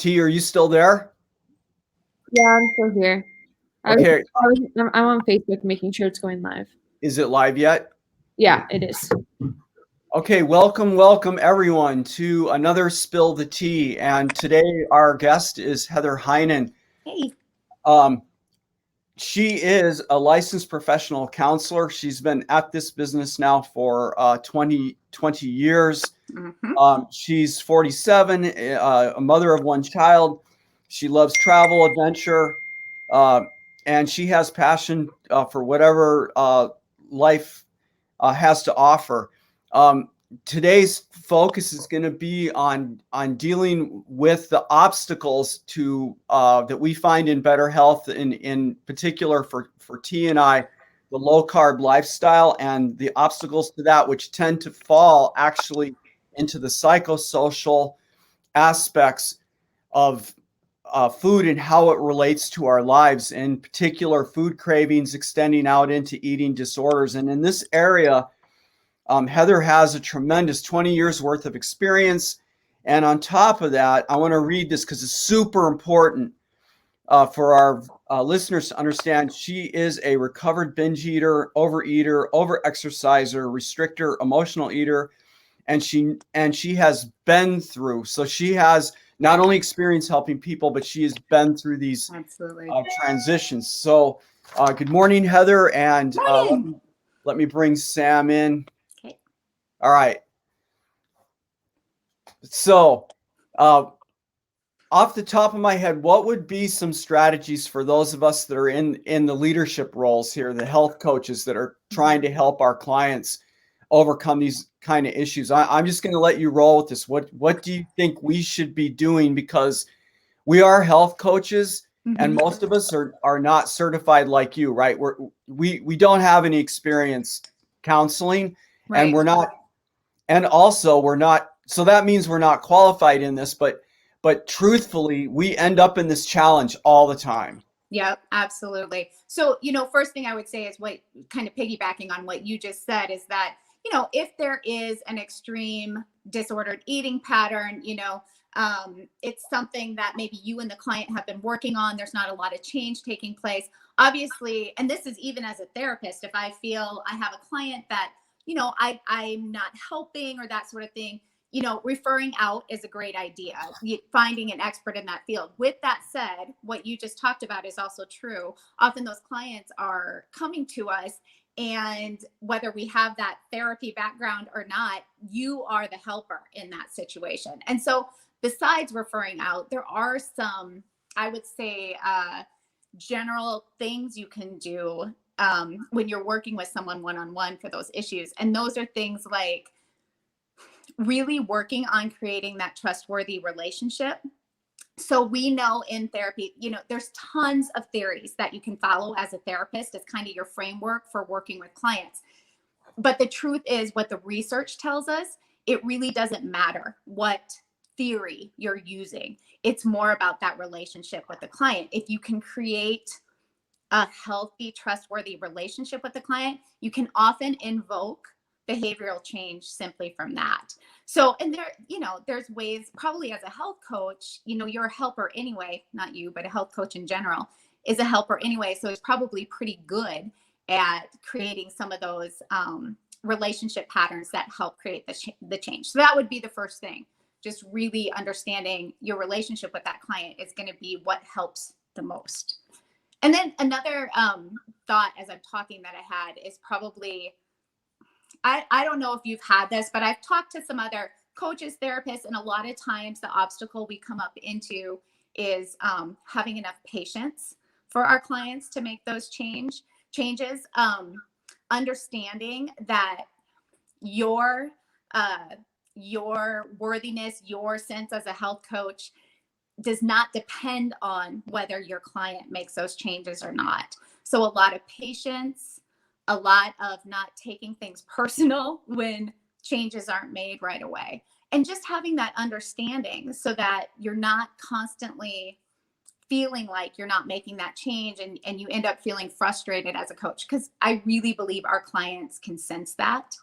T, are you still there? Yeah, I'm still here. Okay. I'm on Facebook making sure it's going live. Is it live yet? Yeah, it is. Okay, welcome everyone to another Spill the Tea. And today our guest is Heather Heynen. Hey. Um, she is a licensed professional counselor. She's been at this business now for 20 years. She's 47, a mother of one child. She loves travel, adventure, and she has passion for whatever life has to offer. Um, Today's focus is going to be on dealing with the obstacles to that we find in better health, in particular for T and I, the low carb lifestyle and the obstacles to that, which tend to fall actually into the psychosocial aspects of food and how it relates to our lives, in particular food cravings extending out into eating disorders. And in this area, Heather has a tremendous 20 years worth of experience. And on top of that, I want to read this because it's super important for our listeners to understand. She is a recovered binge eater, overeater, overexerciser, restrictor, emotional eater, and she has been through. So she has not only experience helping people, but she has been through these transitions. So good morning, Heather, and let me bring Sam in. Okay. All right. So off the top of my head, what would be some strategies for those of us that are in the leadership roles here, the health coaches that are trying to help our clients overcome these kind of issues? I'm just going to let you roll with this. What do you think we should be doing? Because we are health coaches, and most of us are not certified like you, right? We don't have any experience counseling, right. And we're not, and also we're not. So that means we're not qualified in this, but truthfully, we end up in this challenge all the time. Yep, absolutely. So, first thing I would say is, what kind of piggybacking on what you just said, is that, if there is an extreme disordered eating pattern, it's something that maybe you and the client have been working on. There's not a lot of change taking place, obviously. And this is even as a therapist. If I feel I have a client that, I'm not helping or that sort of thing, referring out is a great idea. Finding an expert in that field. With that said, what you just talked about is also true. Often those clients are coming to us, and whether we have that therapy background or not, you are the helper in that situation. And so besides referring out, there are some, I would say, general things you can do when you're working with someone one-on-one for those issues. And those are things like really working on creating that trustworthy relationship. So we know in therapy, there's tons of theories that you can follow as a therapist. It's kind of your framework for working with clients. But the truth is, what the research tells us, it really doesn't matter what theory you're using. It's more about that relationship with the client. If you can create a healthy, trustworthy relationship with the client, you can often invoke behavioral change simply from that. So, and there, there's ways, probably as a health coach, you're a helper anyway, not you, but a health coach in general is a helper anyway. So it's probably pretty good at creating some of those relationship patterns that help create the change. So that would be the first thing. Just really understanding your relationship with that client is going to be what helps the most. And then another thought as I'm talking that I had is probably, I don't know if you've had this, but I've talked to some other coaches, therapists, and a lot of times the obstacle we come up into is having enough patience for our clients to make those changes. Understanding that your worthiness, your sense as a health coach does not depend on whether your client makes those changes or not. So a lot of patience, a lot of not taking things personal when changes aren't made right away. And just having that understanding so that you're not constantly feeling like you're not making that change, and you end up feeling frustrated as a coach, because I really believe our clients can sense that.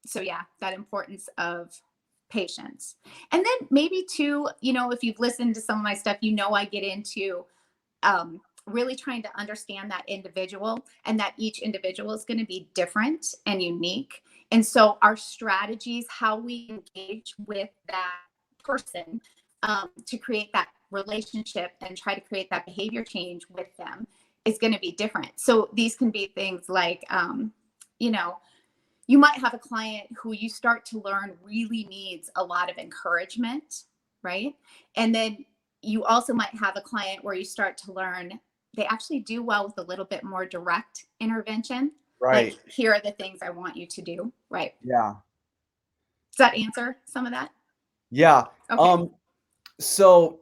So yeah, that importance of patients. And then maybe too, if you've listened to some of my stuff, I get into really trying to understand that individual, and that each individual is going to be different and unique. And so our strategies, how we engage with that person to create that relationship and try to create that behavior change with them is going to be different. So these can be things like, you might have a client who you start to learn really needs a lot of encouragement, right? And then you also might have a client where you start to learn they actually do well with a little bit more direct intervention. Right. Like, here are the things I want you to do. Right. Yeah. Does that answer some of that? Yeah. Okay. So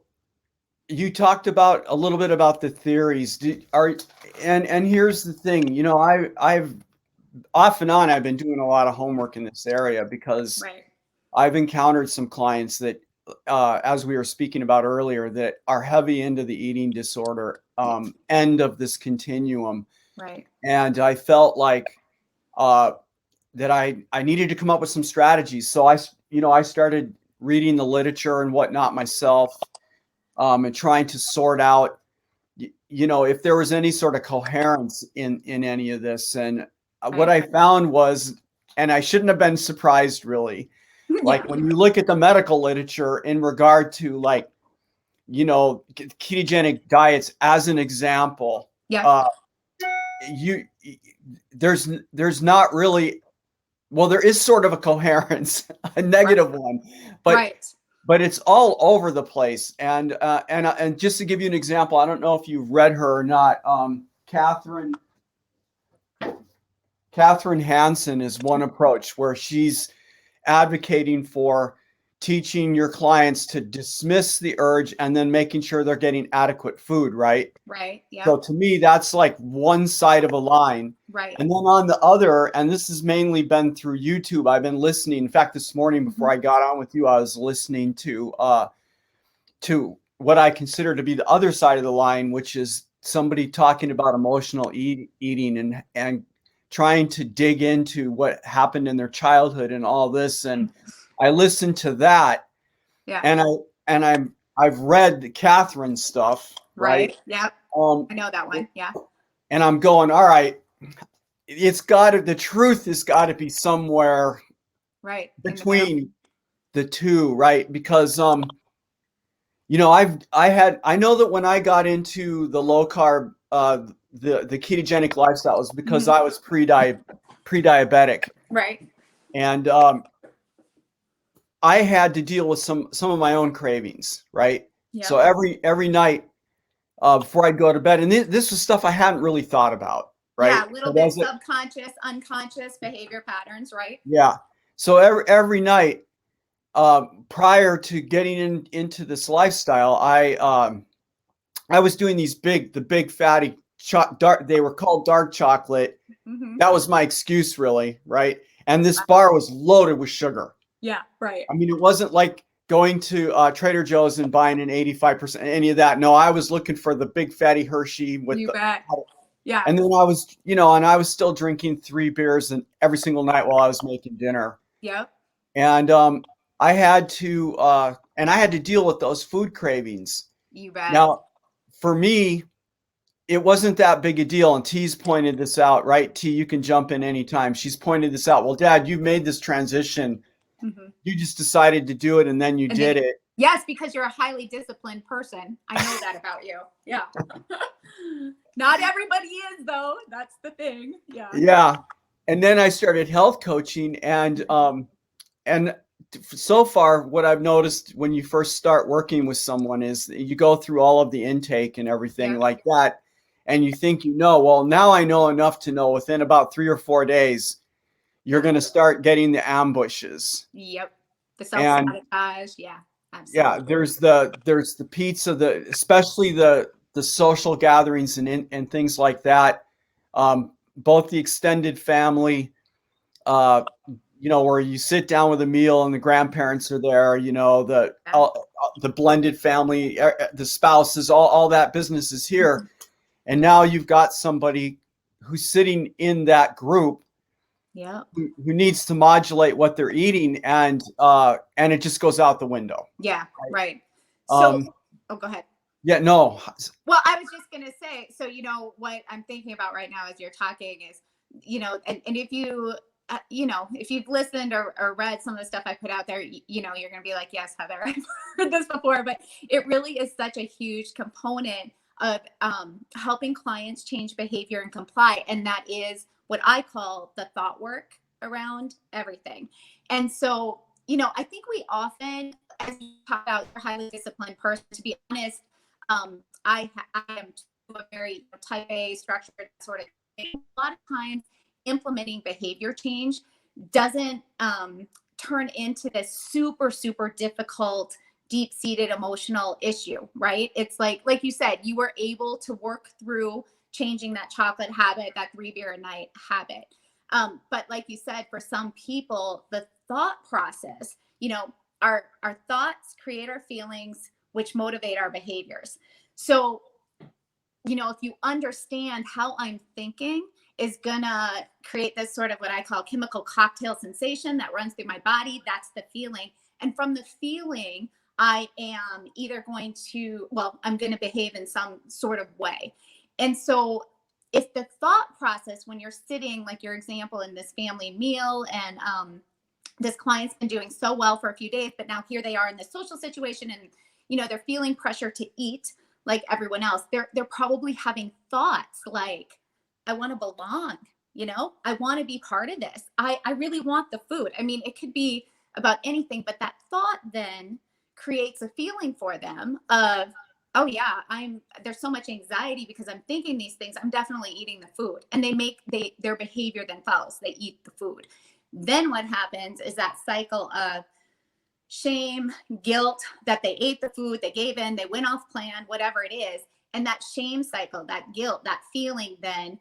you talked about a little bit about the theories. And here's the thing, I've off and on, I've been doing a lot of homework in this area because Right. I've encountered some clients that, as we were speaking about earlier, that are heavy into the eating disorder end of this continuum. Right. And I felt like that I needed to come up with some strategies. So I started reading the literature and whatnot myself, and trying to sort out, if there was any sort of coherence in any of this. And what I found was, and I shouldn't have been surprised really, like when you look at the medical literature in regard to ketogenic diets as an example, there's not really, well, there is sort of a coherence, a negative one, but it's all over the place. And just to give you an example, I don't know if you've read her or not. Catherine Hansen is one approach where she's advocating for teaching your clients to dismiss the urge and then making sure they're getting adequate food, right? Right. Yeah. So to me, that's like one side of a line. Right. And then on the other, and this has mainly been through YouTube, I've been listening. In fact, this morning before I got on with you, I was listening to what I consider to be the other side of the line, which is somebody talking about emotional eating and trying to dig into what happened in their childhood and all this. And I listened to that. Yeah. And I've read Catherine stuff. Right. Yep. I know that one. Yeah. And I'm going, all right, the truth has got to be somewhere between the two. Right. Because, I know that when I got into the low carb, the ketogenic lifestyle was because I was pre-diabetic. Right. And, I had to deal with some of my own cravings. Right. Yep. So every night, before I'd go to bed, and this was stuff I hadn't really thought about. Right. Yeah. A little bit subconscious, unconscious behavior patterns. Right. Yeah. So every night, prior to getting into this lifestyle, I was doing the big fatty they were called dark chocolate. Mm-hmm. That was my excuse, really, right? And this bar was loaded with sugar. Yeah, right. I mean, it wasn't like going to Trader Joe's and buying an 85%, any of that. No, I was looking for the big fatty Hershey with yeah. And then I was, and I was still drinking 3 beers every single night while I was making dinner. Yep. And I had to deal with those food cravings. You bet. Now, for me, it wasn't that big a deal. And T's pointed this out, right? T, you can jump in anytime. She's pointed this out. Well, Dad, you made this transition. Mm-hmm. You just decided to do it and then you did it. Yes, because you're a highly disciplined person. I know that about you. Yeah. Not everybody is, though. That's the thing. Yeah. Yeah. And then I started health coaching, and so far, what I've noticed when you first start working with someone is you go through all of the intake and everything like that. And you think, well, now I know enough to know within about 3 or 4 days, you're going to start getting the ambushes. Yep. The self-sabotage. Yeah. Absolutely. Yeah. There's the pizza, especially the social gatherings and things like that. Both the extended family, where you sit down with a meal and the grandparents are there, the blended family, the spouses, all that business is here. And now you've got somebody who's sitting in that group Yeah. who needs to modulate what they're eating, and it just goes out the window. Yeah. Right. So, go ahead. Yeah, no. Well, I was just going to say, so, you know, what I'm thinking about right now as you're talking is, you know, and if you, you know, if you've listened or read some of the stuff I put out there, you know, you're going to be like, yes, Heather, I've heard this before, but it really is such a huge component of helping clients change behavior and comply. And that is what I call the thought work around everything. And so, you know, I think we often, as you talk about, you're a highly disciplined person, to be honest, I am a very type A, structured sort of thing. A lot of times implementing behavior change doesn't turn into this super, super difficult, deep-seated emotional issue, right? It's like you said, you were able to work through changing that chocolate habit, that 3 beer a night habit. But like you said, for some people, the thought process, you know, our thoughts create our feelings, which motivate our behaviors. So, you know, if you understand how I'm thinking is gonna create this sort of what I call chemical cocktail sensation that runs through my body, that's the feeling. And from the feeling, I am either going to, well, I'm going to behave in some sort of way. And so if the thought process, when you're sitting, like your example in this family meal, and this client's been doing so well for a few days, but now here they are in this social situation, and you know they're feeling pressure to eat like everyone else. They're probably having thoughts like, I want to belong, you know, I want to be part of this. I really want the food. I mean, it could be about anything, but that thought then creates a feeling for them of, oh yeah, there's so much anxiety because I'm thinking these things. I'm definitely eating the food. And their behavior then follows. They eat the food. Then what happens is that cycle of shame, guilt that they ate the food, they gave in, they went off plan, whatever it is. And that shame cycle, that guilt, that feeling then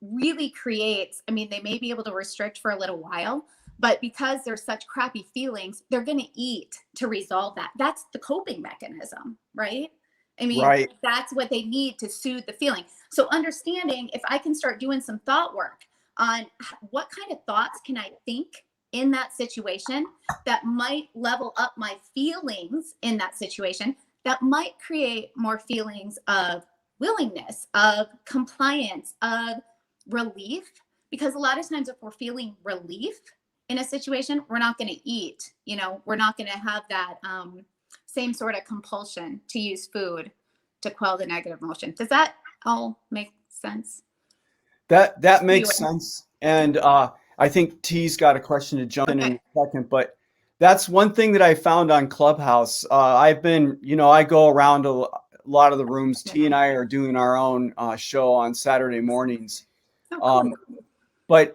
really creates, I mean, they may be able to restrict for a little while, but because there's such crappy feelings, they're going to eat to resolve that. That's the coping mechanism, right? I mean, Right. That's what they need to soothe the feeling. So understanding, if I can start doing some thought work on what kind of thoughts can I think in that situation that might level up my feelings in that situation, that might create more feelings of willingness, of compliance, of relief. Because a lot of times if we're feeling relief in a situation, we're not going to eat, you know, we're not going to have that same sort of compulsion to use food to quell the negative emotion. Does that all make sense? That makes sense. And I think T's got a question to jump in a second, but that's one thing that I found on Clubhouse. I've been, you know, I go around a lot of the rooms. T and I are doing our own show on Saturday mornings. But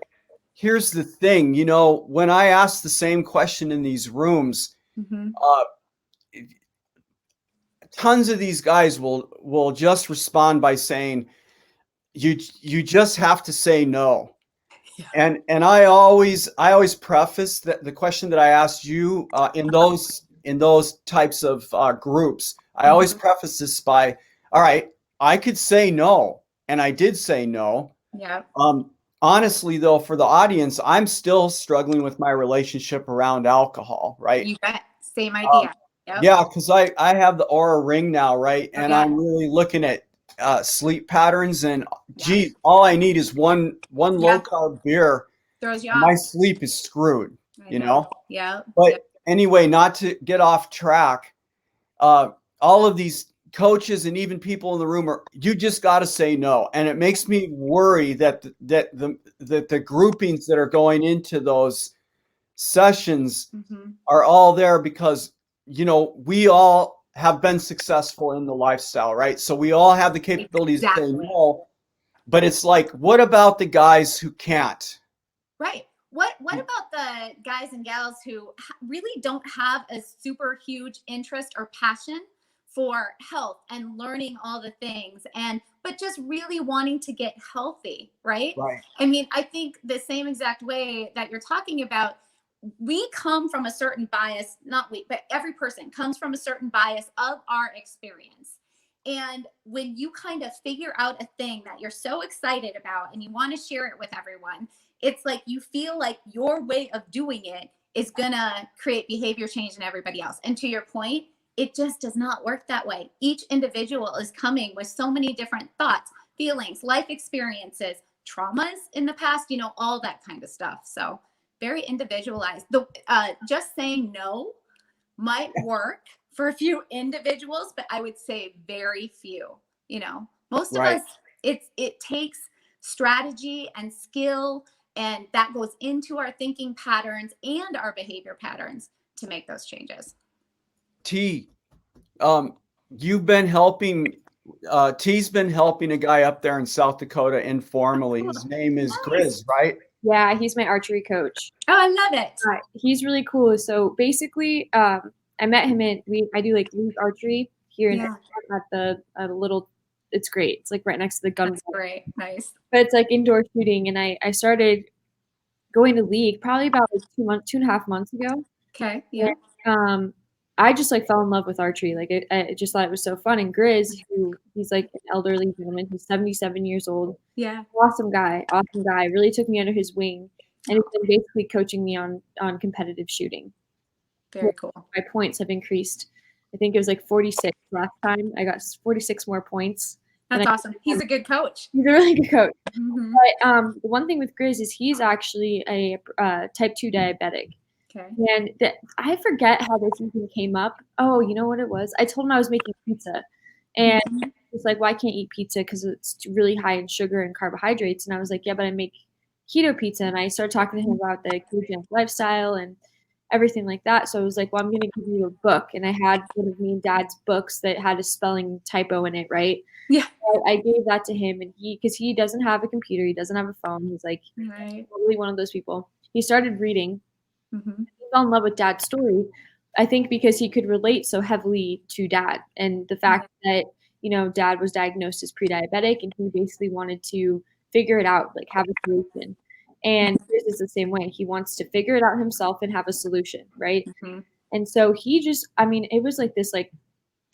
here's the thing, you know, when I ask the same question in these rooms, tons of these guys will just respond by saying, you just have to say no. Yeah. And I always preface the question that I asked you in those types of groups. I always preface this by, all right, I could say no, and I did say no. Yeah. Honestly, though, for the audience, I'm still struggling with my relationship around alcohol, right? You bet. Same idea. Yep. Yeah, because I have the Aura Ring now, right? And I'm really looking at sleep patterns, and gee, all I need is one low carb beer. Throws you my off. Sleep is screwed, you know? Yeah. But anyway, not to get off track, all of these coaches and even people in the room you just got to say no. And it makes me worry that the groupings that are going into those sessions are all there because, you know, we all have been successful in the lifestyle, right? So we all have the capabilities to say no, but it's like, what about the guys who can't? Right. What about the guys and gals who really don't have a super huge interest or passion for health and learning all the things, but just really wanting to get healthy, right? Right. I mean, I think the same exact way that you're talking about, we come from a certain bias, not we, but every person comes from a certain bias of our experience. And when you kind of figure out a thing that you're so excited about and you want to share it with everyone, it's like you feel like your way of doing it is gonna create behavior change in everybody else. And to your point, it just does not work that way. Each individual is coming with so many different thoughts, feelings, life experiences, traumas in the past, you know, all that kind of stuff. So very individualized. The just saying no might work for a few individuals, but I would say very few. You know, most of us, it takes strategy and skill, and that goes into our thinking patterns and our behavior patterns to make those changes. T, you've been helping. T's been helping a guy up there in South Dakota informally. His name is Nice. Grizz, right? Yeah, he's my archery coach. Oh, I love it. He's really cool. So basically, I met him I do like league archery here in at the little. It's great. It's like right next to the gun. That's great. Nice. But it's like indoor shooting, and I started going to league probably about like 2.5 months ago. Okay. Yeah. And, I just like fell in love with archery. Like I just thought it was so fun. And Grizz, he's like an elderly gentleman. He's 77 years old. Yeah. Awesome guy. Really took me under his wing, and he's been basically coaching me on competitive shooting. Very cool. My points have increased. I think it was like 46 last time. I got 46 more points. That's awesome. He's a good coach. He's a really good coach. Mm-hmm. But the one thing with Grizz is he's actually a type 2 diabetic. Okay. And I forget how this even came up. Oh, you know what it was? I told him I was making pizza. And it's like, well, I can't eat pizza because it's really high in sugar and carbohydrates. And I was like, yeah, but I make keto pizza. And I started talking to him about the ketogenic lifestyle and everything like that. So I was like, well, I'm going to give you a book. And I had one of me and Dad's books that had a spelling typo in it, right? Yeah. So I gave that to him, and because he doesn't have a computer, he doesn't have a phone. He's like totally one of those people. He started reading. Mm-hmm. He fell in love with Dad's story, I think because he could relate so heavily to Dad and the fact that, you know, Dad was diagnosed as pre-diabetic, and he basically wanted to figure it out, like have a solution. And Chris is the same way. He wants to figure it out himself and have a solution, right? Mm-hmm. And so he just, I mean, it was like this like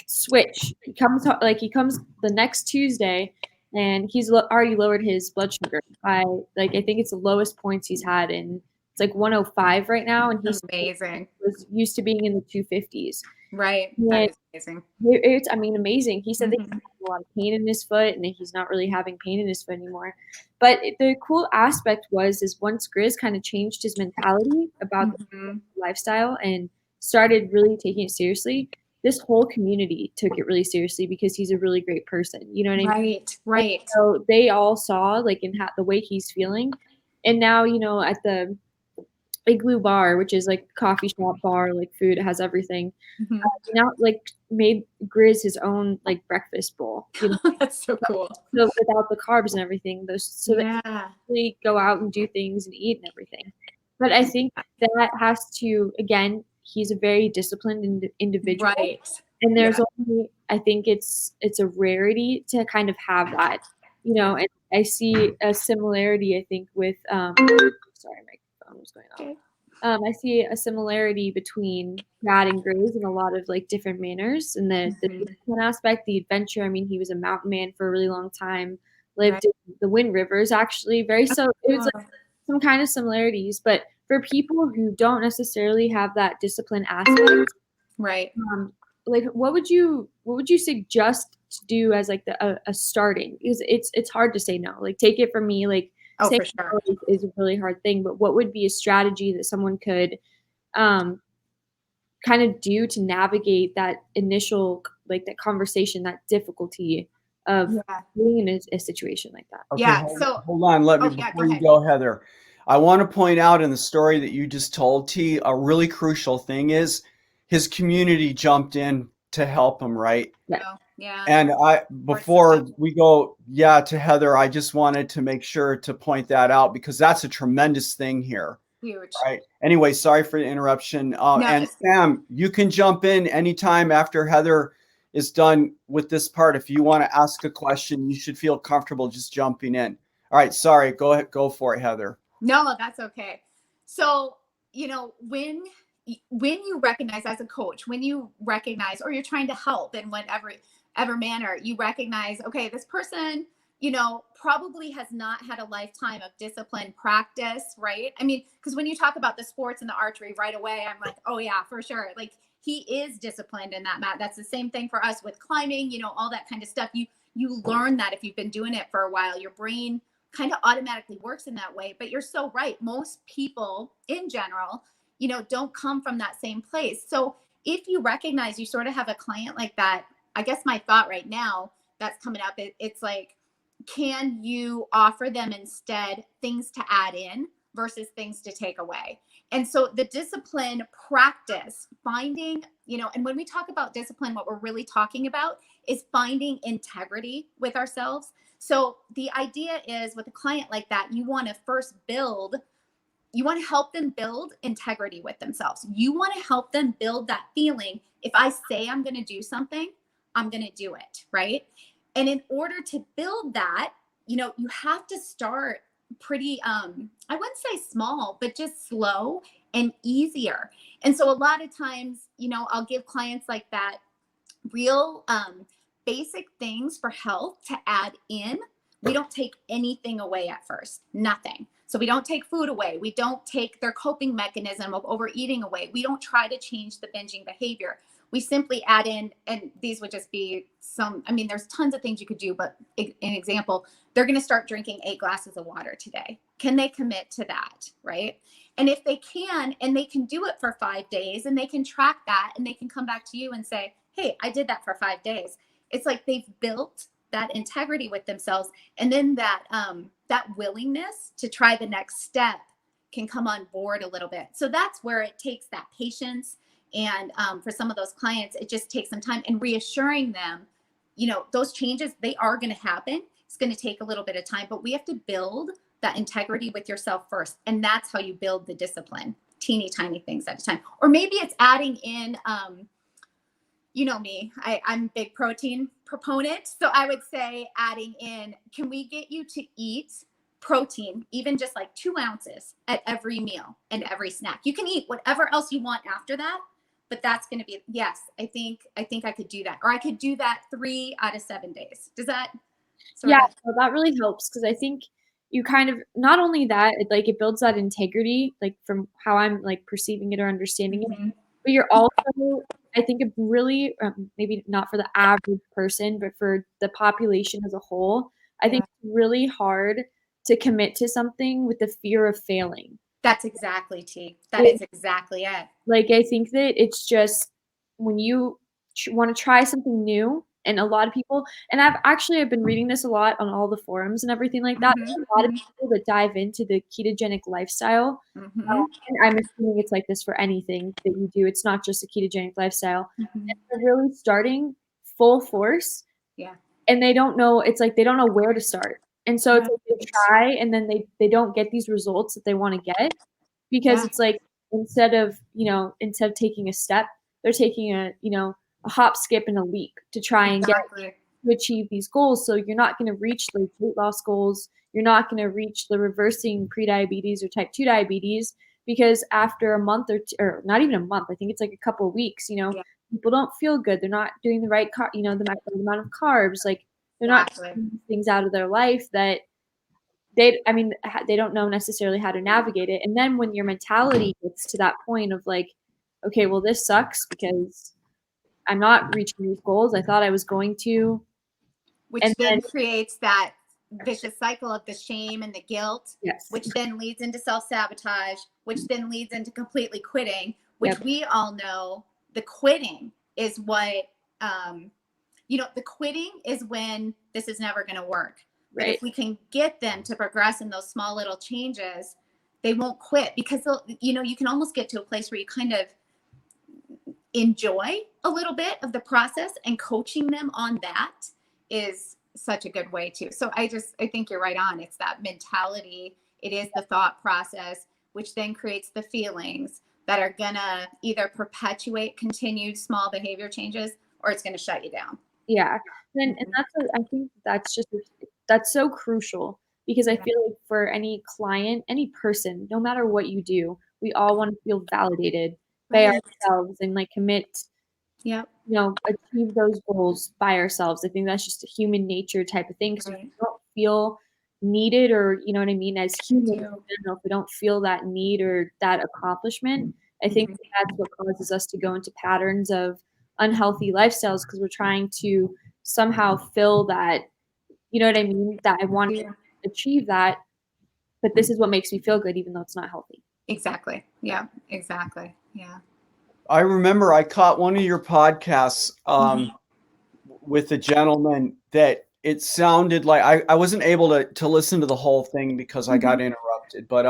switch. He comes the next Tuesday, and he's already lowered his blood sugar by I think it's the lowest points he's had in. It's like 105 right now, and he's amazing. Was used to being in the 250s. Right, that is amazing. It's amazing. He said that he had a lot of pain in his foot, and that he's not really having pain in his foot anymore. But the cool aspect is once Grizz kind of changed his mentality about the lifestyle and started really taking it seriously, this whole community took it really seriously because he's a really great person. You know what I mean? Right. And so they all saw in the way he's feeling. And now, you know, at the Igloo Bar, which is like coffee shop bar, like food, it has everything. Now made Grizz his own breakfast bowl. You know? That's so cool. So without the carbs and everything, that really go out and do things and eat and everything. But I think that has to, again, he's a very disciplined individual. Right. And there's only, I think it's a rarity to kind of have that, you know, and I see a similarity, I think, with, sorry, my phone was going off. I see a similarity between Brad and Grizz in a lot of different manners, and the discipline aspect, the adventure. I mean, he was a mountain man for a really long time, lived in the Wind Rivers, actually, it was some kind of similarities, but for people who don't necessarily have that discipline aspect, right? What would you suggest to do as a starting? Because it's hard to say no. Take it from me, saying for sure. no is a really hard thing. But what would be a strategy that someone could kind of do to navigate that initial that conversation, that difficulty of being in a situation like that? Okay, hold on. Before you go, Heather, I want to point out in the story that you just told, T, a really crucial thing is his community jumped in to help him, right? Yeah. And before we go, to Heather, I just wanted to make sure to point that out because that's a tremendous thing here. Huge. Right. Anyway, sorry for the interruption. And Sam, you can jump in anytime after Heather is done with this part. If you want to ask a question, you should feel comfortable just jumping in. All right. Sorry. Go ahead. Go for it, Heather. No, that's okay. So, you know, when you recognize as a coach, when you recognize, or you're trying to help in whatever manner, you recognize, okay, this person probably has not had a lifetime of disciplined practice, right? I mean, because when you talk about the sports and the archery right away, I'm like, oh yeah, for sure. Like he is disciplined in that, Matt. That's the same thing for us with climbing, all that kind of stuff. You learn that if you've been doing it for a while, your brain kind of automatically works in that way. But you're so right. Most people in general, don't come from that same place. So if you recognize you sort of have a client like that, I guess my thought right now that's coming up, it's like, can you offer them instead things to add in versus things to take away? And so the discipline practice, finding, and when we talk about discipline, what we're really talking about is finding integrity with ourselves. So the idea is with a client like that, you want to help them build integrity with themselves. You want to help them build that feeling. If I say I'm going to do something, I'm going to do it, right? And in order to build that, you have to start pretty, I wouldn't say small, but just slow and easier. And so a lot of times, I'll give clients like that real basic things for health to add in. We don't take anything away at first, nothing. So we don't take food away. We don't take their coping mechanism of overeating away. We don't try to change the binging behavior. We simply add in, and these would just be there's tons of things you could do, but an example, they're going to start drinking 8 glasses of water today. Can they commit to that? Right. And if they can, and they can do it for 5 days and they can track that and they can come back to you and say, hey, I did that for 5 days. It's like they've built that integrity with themselves. And then that willingness to try the next step can come on board a little bit. So that's where it takes that patience. And for some of those clients, it just takes some time and reassuring them, those changes, they are going to happen. It's going to take a little bit of time, but we have to build that integrity with yourself first. And that's how you build the discipline, teeny tiny things at a time. Or maybe it's adding in, me, I'm a big protein proponent. So I would say adding in, can we get you to eat protein, even just like 2 ounces at every meal and every snack? You can eat whatever else you want after that, but that's going to be, yes, I think I could do that. Or I could do that 3 out of 7 days. Does that Yeah, so that really helps because I think you kind of not only that, it builds that integrity, like from how I'm like perceiving it or understanding it, but you're also, I think, a really maybe not for the average person, but for the population as a whole, I think it's really hard to commit to something with the fear of failing. That's exactly That is exactly it. Like, I think that it's just when you want to try something new, and a lot of people, and I've been reading this a lot on all the forums and everything like that. There's a lot of people that dive into the ketogenic lifestyle. And I'm assuming it's like this for anything that you do. It's not just a ketogenic lifestyle. And they're really starting full force. Yeah. And they don't know, it's like they don't know where to start. And so it's like they try and then they don't get these results that they want to get because it's like instead of taking a step, they're taking a hop, skip, and a leap to try and get to achieve these goals. So you're not going to reach the weight loss goals. You're not going to reach the reversing prediabetes or type 2 diabetes because after a month or not even a month, I think it's like a couple of weeks, people don't feel good. They're not doing the right, the amount of carbs. Like they're not taking things out of their life that they don't know necessarily how to navigate it. And then when your mentality gets to that point of like, okay, well, this sucks because I'm not reaching these goals I thought I was going to. Which then creates that vicious cycle of the shame and the guilt, which then leads into self-sabotage, which then leads into completely quitting, which we all know the quitting is what, the quitting is when this is never going to work. But if we can get them to progress in those small little changes, they won't quit because you can almost get to a place where you kind of enjoy a little bit of the process, and coaching them on that is such a good way too. So I think you're right on. It's that mentality. It is the thought process, which then creates the feelings that are gonna either perpetuate continued small behavior changes or it's gonna shut you down. Yeah. And I think that's so crucial because I feel like for any client, any person, no matter what you do, we all want to feel validated by ourselves and like commit, achieve those goals by ourselves. I think that's just a human nature type of thing because if you don't feel needed, or you know what I mean, as humans, do. I don't know, if we don't feel that need or that accomplishment, I think that's what causes us to go into patterns of unhealthy lifestyles, because we're trying to somehow fill that, you know what I mean, that I want to achieve that, but this is what makes me feel good, even though it's not healthy. Exactly. Yeah, exactly. Yeah. I remember I caught one of your podcasts with a gentleman that it sounded like I wasn't able to listen to the whole thing because I got interrupted, but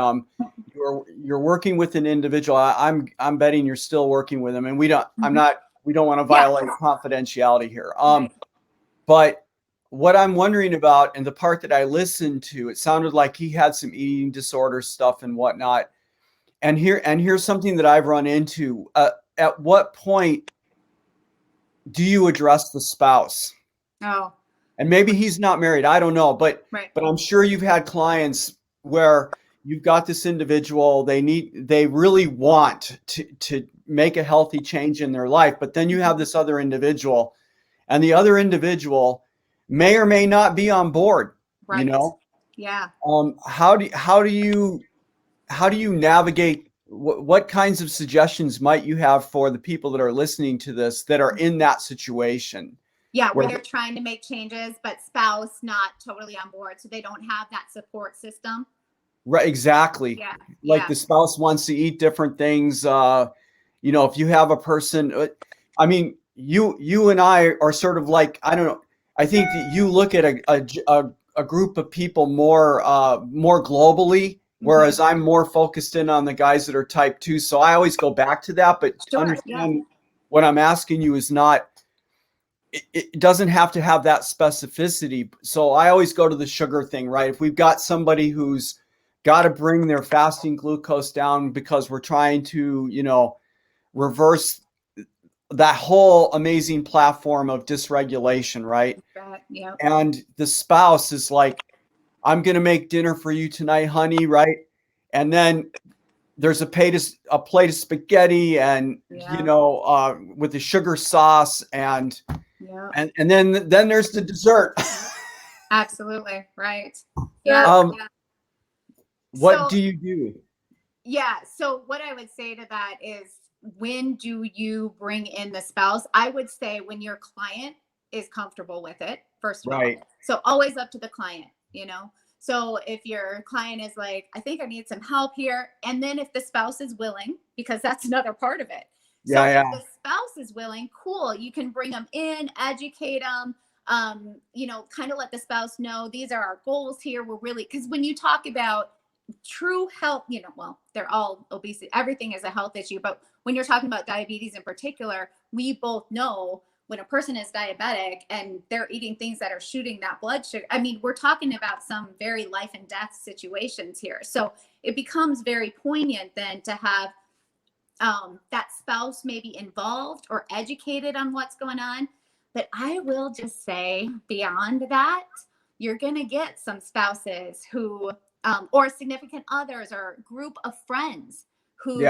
you're working with an individual. I'm betting you're still working with him, and we don't want to violate confidentiality here. But what I'm wondering about, and the part that I listened to, it sounded like he had some eating disorder stuff and whatnot. And here's something that I've run into. At what point do you address the spouse? Oh, And maybe he's not married. I don't know, but right. I'm sure you've had clients where you've got this individual, they really want to make a healthy change in their life, but then you have this other individual, and the other individual may or may not be on board, Right. you know? Yeah. How do you navigate, what kinds of suggestions might you have for the people that are listening to this that are in that situation? Yeah, where they're trying to make changes, but spouse not totally on board, so they don't have that support system. Right, exactly. Yeah. Like the spouse wants to eat different things. You know, if you have a person, I mean, you and I are sort of like, I don't know. I think that you look at a group of people more globally, whereas I'm more focused in on the guys that are type 2. So I always go back to that, but understand what I'm asking you is not, it doesn't have to have that specificity. So I always go to the sugar thing, right? If we've got somebody who's got to bring their fasting glucose down because we're trying to, you know, reverse that whole amazing platform of dysregulation, right? Yep. And the spouse is like, I'm going to make dinner for you tonight, honey, right? And then there's a plate of spaghetti and, you know, with the sugar sauce and then there's the dessert. Absolutely. Right. Yeah. Yeah. What do you do? Yeah. So what I would say to that is, when do you bring in the spouse? I would say when your client is comfortable with it, first of all. So always up to the client, you know? So if your client is like, I think I need some help here. And then if the spouse is willing, because that's another part of it. So if the spouse is willing, cool, you can bring them in, educate them, you know, kind of let the spouse know these are our goals here. We're really, because when you talk about true health, you know, well, they're all obesity, everything is a health issue, but when you're talking about diabetes in particular, we both know when a person is diabetic and they're eating things that are shooting that blood sugar, I mean, we're talking about some very life and death situations here. So it becomes very poignant then to have that spouse maybe involved or educated on what's going on. But I will just say, beyond that, you're going to get some spouses who, or significant others or group of friends who,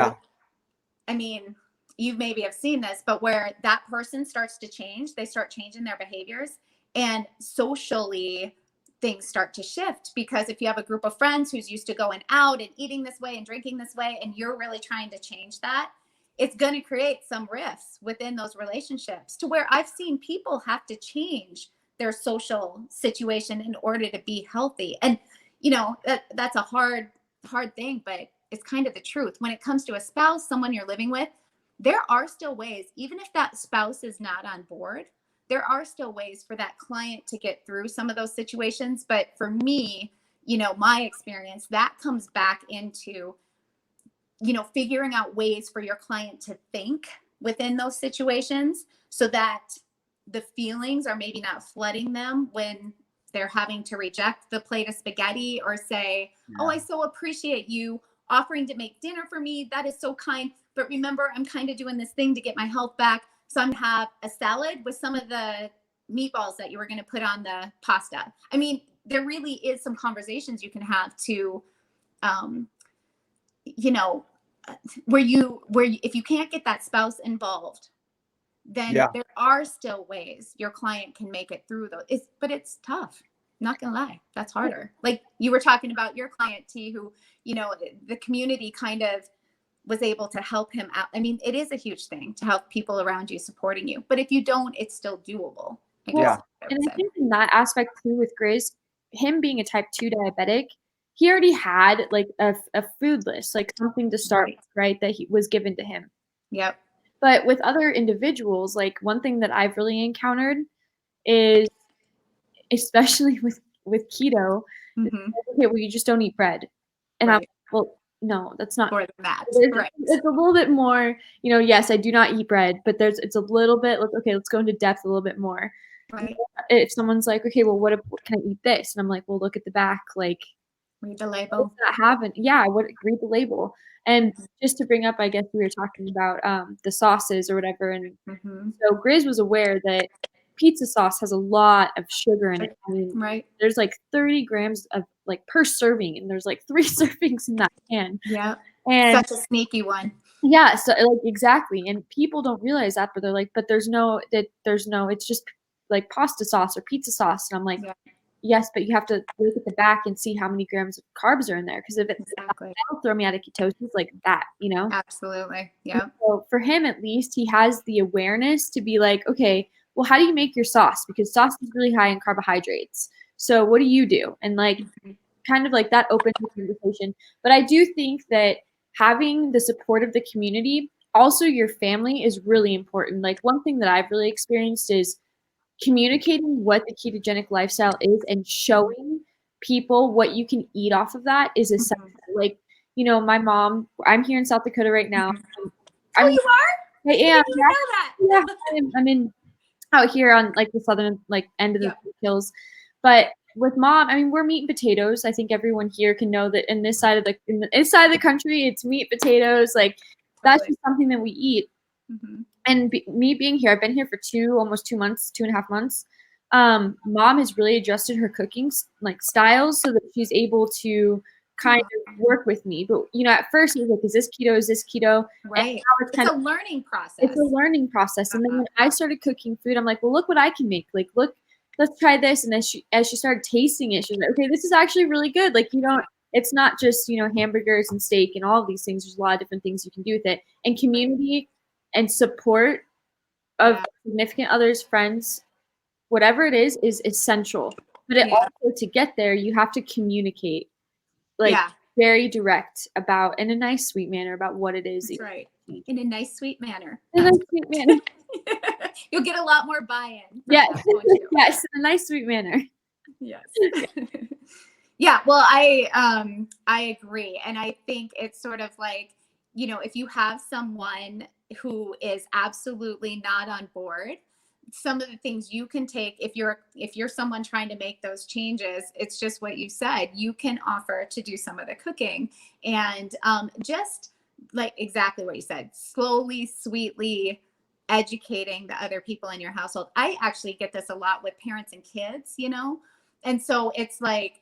I mean, you maybe have seen this, but where that person starts to change, they start changing their behaviors, and socially things start to shift. Because if you have a group of friends who's used to going out and eating this way and drinking this way, and you're really trying to change that, it's going to create some rifts within those relationships, to where I've seen people have to change their social situation in order to be healthy. And, you know, that's a hard thing, but it's kind of the truth. When it comes to a spouse, someone you're living with, there are still ways, even if that spouse is not on board, there are still ways for that client to get through some of those situations. But for me, you know, my experience, that comes back into, you know, figuring out ways for your client to think within those situations, so that the feelings are maybe not flooding them when they're having to reject the plate of spaghetti, or say, oh, I so appreciate you offering to make dinner for me. That is so kind. But remember, I'm kind of doing this thing to get my health back. So I'm going to have a salad with some of the meatballs that you were going to put on the pasta. I mean, there really is some conversations you can have to, you know, where if you can't get that spouse involved, then there are still ways your client can make it through those. But it's tough. Not gonna lie, that's harder. Like you were talking about your client T, who, you know, the community kind of was able to help him out. I mean, it is a huge thing to have people around you supporting you, but if you don't, it's still doable. I guess. Well, and I think in that aspect too with Grizz, him being a type 2 diabetic, he already had like a food list, like something to start with, right? That he was given to him. Yep. But with other individuals, like one thing that I've really encountered is, especially with keto, okay, well, you just don't eat bread. And I'm, well, no, that's not. More than that. Right. It's a little bit more, you know, yes, I do not eat bread, but it's a little bit, like, okay, let's go into depth a little bit more. Right. If someone's like, okay, well, what can I eat this? And I'm like, well, look at the back, like, read the label. Read the label. And just to bring up, I guess we were talking about the sauces or whatever. And so Grizz was aware that pizza sauce has a lot of sugar in it. I mean, there's like 30 grams of like per serving, and there's like 3 servings in that can. Yeah. And such a sneaky one. Yeah. So like, exactly. And people don't realize that, but they're like, but there's no, it's just like pasta sauce or pizza sauce. And I'm like, yes, but you have to look at the back and see how many grams of carbs are in there. Because if that'll throw me out of ketosis like that, you know? Absolutely. Yeah. So for him, at least, he has the awareness to be like, okay, well, how do you make your sauce? Because sauce is really high in carbohydrates. So what do you do? And like, kind of like that opens the conversation. But I do think that having the support of the community, also your family, is really important. Like one thing that I've really experienced is communicating what the ketogenic lifestyle is and showing people what you can eat off of that is essential. Like, you know, my mom, I'm here in South Dakota right now. You are? I am. Yeah. I'm in out here on like the southern like end of the hills. But with mom, I mean, we're meat and potatoes. I think everyone here can know that in this side of the country, it's meat, potatoes. Like that's just something that we eat. And me being here, I've been here for almost 2 months, 2.5 months. Mom has really adjusted her cooking like styles so that she's able to kind of work with me. But you know, at first it was like, is this keto? Is this keto? Right. It's a learning process. It's a learning process. And then when I started cooking food, I'm like, well, look what I can make. Like, look, let's try this. And as she started tasting it, she's like, okay, this is actually really good. Like, it's not just, you know, hamburgers and steak and all of these things. There's a lot of different things you can do with it. And community and support of significant others, friends, whatever it is essential. But it also, to get there, you have to communicate, like very direct about, in a nice, sweet manner, about what it is. That's right. In a nice, sweet manner. In a nice, sweet manner. You'll get a lot more buy-in. Yes, yes, in a nice, sweet manner. Yes. Yeah. Well, I agree, and I think it's sort of like, you know, if you have someone who is absolutely not on board, some of the things you can take, if you're someone trying to make those changes, it's just what you said. You can offer to do some of the cooking, and just like exactly what you said, slowly, sweetly educating the other people in your household. I actually get this a lot with parents and kids, you know, and so it's like,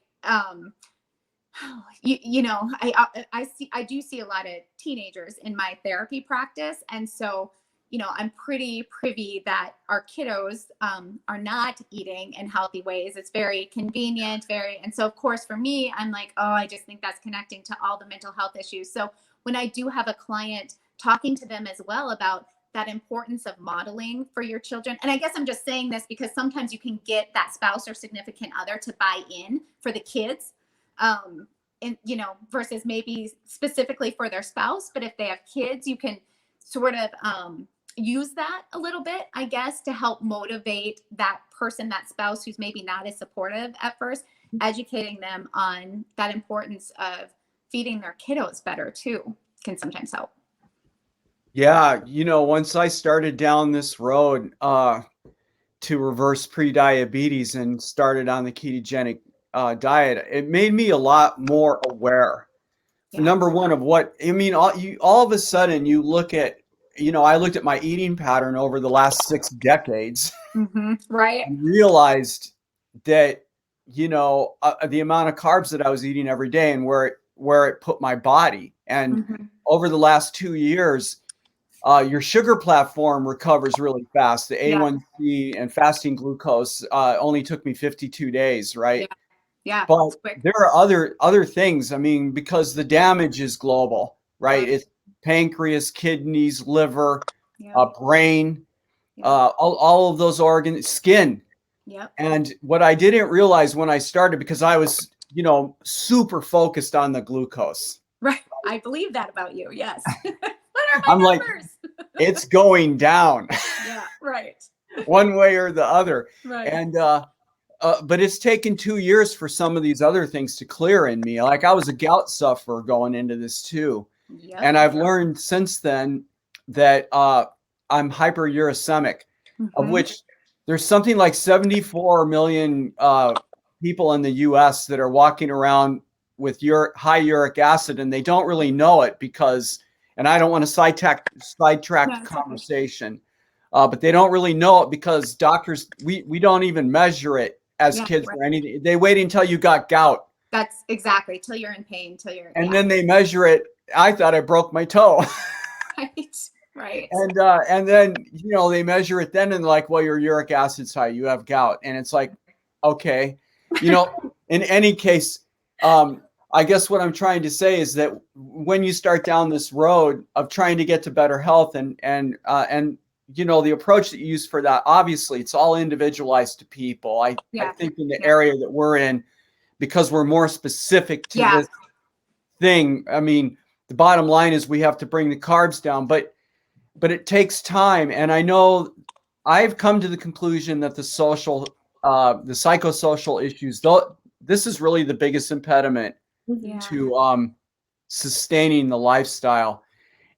you know, I do see a lot of teenagers in my therapy practice. And so, you know, I'm pretty privy that our kiddos are not eating in healthy ways. It's very convenient, and so of course for me, I'm like, oh, I just think that's connecting to all the mental health issues. So when I do have a client, talking to them as well about that importance of modeling for your children. And I guess I'm just saying this because sometimes you can get that spouse or significant other to buy in for the kids. And, you know, versus maybe specifically for their spouse. But if they have kids, you can sort of use that a little bit, I guess, to help motivate that person, that spouse who's maybe not as supportive at first, educating them on that importance of feeding their kiddos better too can sometimes help. Yeah. You know, once I started down this road to reverse pre-diabetes and started on the ketogenic diet, it made me a lot more aware. Number one of what, I mean, all of a sudden you look at, you know, I looked at my eating pattern over the last 6 decades, right? And realized that, you know, the amount of carbs that I was eating every day and where it put my body. And over the last 2 years, your sugar platform recovers really fast. The A1C and fasting glucose only took me 52 days, right? Yeah. But there are other things. I mean, because the damage is global, right? It's pancreas, kidneys, liver, brain, all of those organs, skin. And what I didn't realize when I started, because I was, super focused on the glucose. Right. I believe that about you. Yes. What are my I'm numbers? like, it's going down. Yeah. Right. One way or the other. Right. And, but it's taken 2 years for some of these other things to clear in me. Like I was a gout sufferer going into this too. And I've learned since then that I'm hyperuricemic, of which there's something like 74 million people in the US that are walking around with high uric acid, and they don't really know it because, and I don't want to sidetrack the conversation, but they don't really know it because doctors, we don't even measure it as kids or anything. They wait until you got gout. That's exactly, till you're in pain, and then they measure it. I thought I broke my toe. Right. And then, they measure it then and like, well, your uric acid's high, you have gout. And it's like, okay, in any case, I guess what I'm trying to say is that when you start down this road of trying to get to better health and the approach that you use for that, obviously it's all individualized to people. I think in the area that we're in, because we're more specific to this thing. I mean, the bottom line is we have to bring the carbs down, but it takes time. And I know I've come to the conclusion that the psychosocial issues, though, this is really the biggest impediment to sustaining the lifestyle.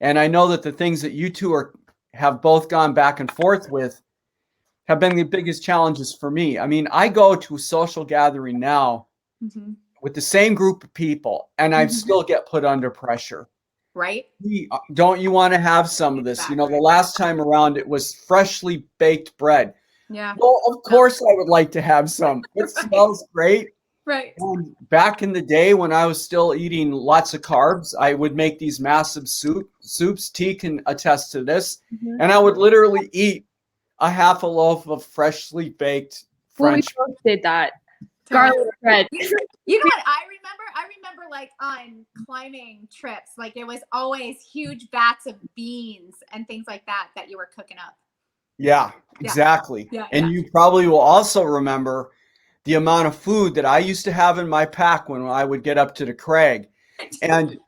And I know that the things that you two have both gone back and forth with have been the biggest challenges for me. I mean, I go to a social gathering now with the same group of people, and I still get put under pressure. Right. Don't you want to have some of this? Exactly. The last time around it was freshly baked bread. Yeah. Well, of course I would like to have some. It smells great. Right. And back in the day when I was still eating lots of carbs, I would make these massive soups. T can attest to this. And I would literally eat a half a loaf of freshly baked French. We both did that. Garlic bread. You know what I remember? I remember like on climbing trips, like it was always huge vats of beans and things like that you were cooking up. Yeah, exactly. Yeah, and you probably will also remember the amount of food that I used to have in my pack when I would get up to the crag. And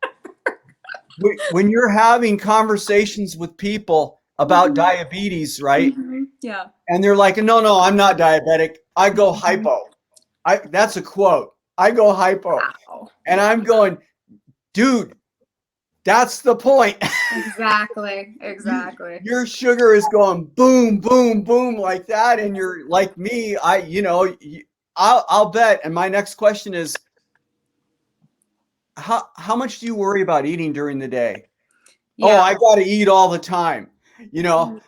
when you're having conversations with people about diabetes, right? Yeah. And they're like, no, I'm not diabetic. I go hypo. That's a quote. I go hypo. Wow. And I'm going, dude, that's the point. Exactly. Your sugar is going boom, boom, boom like that. And you're like me, I'll bet. And my next question is, how much do you worry about eating during the day? Yeah. Oh, I got to eat all the time, and you like,